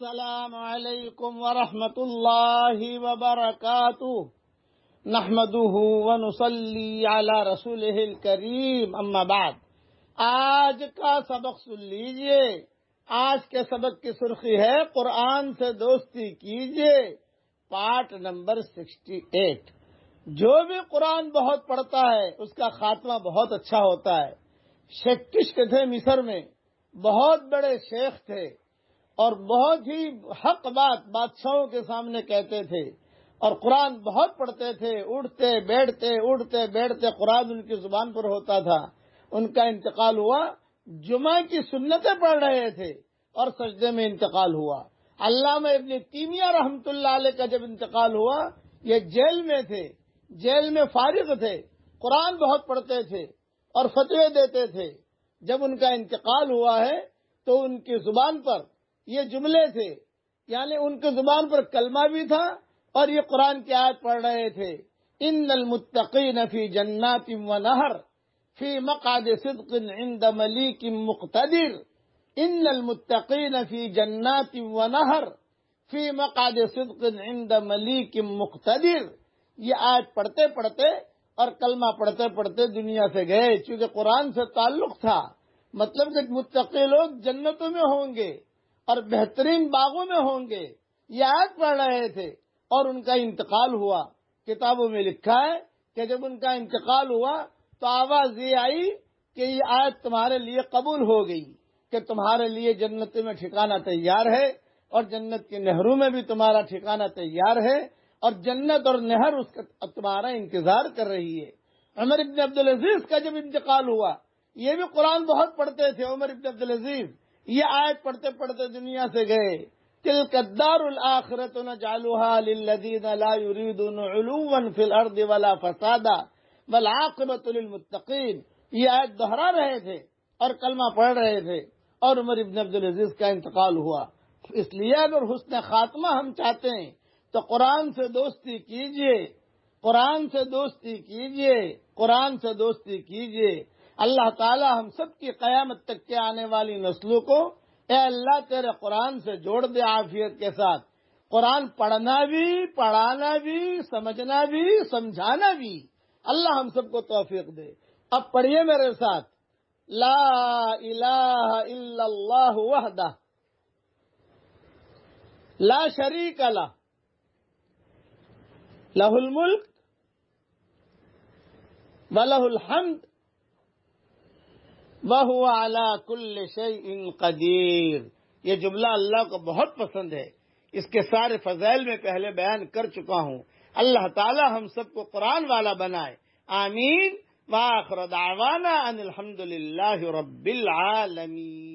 السلام علیکم ورحمۃ اللہ وبرکاتہ نحمده ونصلی علی رسولہ الکریم اما بعد۔ آج کا سبق سن لیجئے۔ آج کے سبق کی سرخی ہے قرآن سے دوستی کیجئے، پارٹ نمبر 68۔ جو بھی قرآن بہت پڑھتا ہے اس کا خاتمہ بہت اچھا ہوتا ہے۔ شیخ کشک تھے مصر میں، بہت بڑے شیخ تھے اور بہت ہی حق بات بادشاہوں کے سامنے کہتے تھے، اور قرآن بہت پڑھتے تھے، اٹھتے بیٹھتے قرآن ان کی زبان پر ہوتا تھا۔ ان کا انتقال ہوا، جمعہ کی سنتیں پڑھ رہے تھے اور سجدے میں انتقال ہوا۔ علامہ ابن تیمیہ رحمۃ اللہ علیہ کا جب انتقال ہوا، یہ جیل میں تھے، جیل میں فارغ تھے، قرآن بہت پڑھتے تھے اور فتوے دیتے تھے۔ جب ان کا انتقال ہوا ہے تو ان کی زبان پر یہ جملے تھے، یعنی ان کی زبان پر کلمہ بھی تھا اور یہ قرآن کی آیت پڑھ رہے تھے۔ ان المتقین فی جنات و نہر فی مقعد صدق عند ملیک مقتدر، ان المتقین فی جنات و نہر فی مقعد صدق عند ملیک مقتدر۔ یہ آیت پڑھتے پڑھتے اور کلمہ پڑھتے پڑھتے دنیا سے گئے، چونکہ قرآن سے تعلق تھا۔ مطلب کہ متقی لوگ جنتوں میں ہوں گے اور بہترین باغوں میں ہوں گے، یہ آیت پڑھ رہے تھے اور ان کا انتقال ہوا۔ کتابوں میں لکھا ہے کہ جب ان کا انتقال ہوا تو آواز یہ آئی کہ یہ آیت تمہارے لیے قبول ہو گئی، کہ تمہارے لیے جنت میں ٹھکانہ تیار ہے اور جنت کی نہروں میں بھی تمہارا ٹھکانہ تیار ہے، اور جنت اور نہر اس کا تمہارا انتظار کر رہی ہے۔ عمر ابن عبدالعزیز کا جب انتقال ہوا، یہ بھی قرآن بہت پڑھتے تھے عمر ابن عبدالعزیز، یہ آیت پڑھتے پڑھتے دنیا سے گئے۔ تلک الدار الآخرۃ نجعلها للذین لا یریدون علوا فی الارض ولا فسادا والعاقبۃ للمتقین۔ یہ آیت دہرا رہے تھے اور کلمہ پڑھ رہے تھے، اور عمر ابن عبدالعزیز کا انتقال ہوا۔ اس لیے اگر حسن خاتمہ ہم چاہتے ہیں تو قرآن سے دوستی کیجئے، قرآن سے دوستی کیجئے، قرآن سے دوستی کیجئے۔ اللہ تعالی ہم سب کی قیامت تک کے آنے والی نسلوں کو اے اللہ تیرے قرآن سے جوڑ دے عافیت کے ساتھ۔ قرآن پڑھنا بھی، پڑھانا بھی، سمجھنا بھی، سمجھانا بھی، اللہ ہم سب کو توفیق دے۔ اب پڑھیے میرے ساتھ، لا الہ الا اللہ وحدہ لا شریک لہ لہ الملک ولہ الحمد وَهُوَ عَلَى كُلِّ شَيْءٍ قَدِيرٌ۔ یہ جملہ اللہ کو بہت پسند ہے، اس کے سارے فضائل میں پہلے بیان کر چکا ہوں۔ اللہ تعالی ہم سب کو قرآن والا بنائے، آمین۔ وآخر دعوانا ان الحمد للہ رب العالمین۔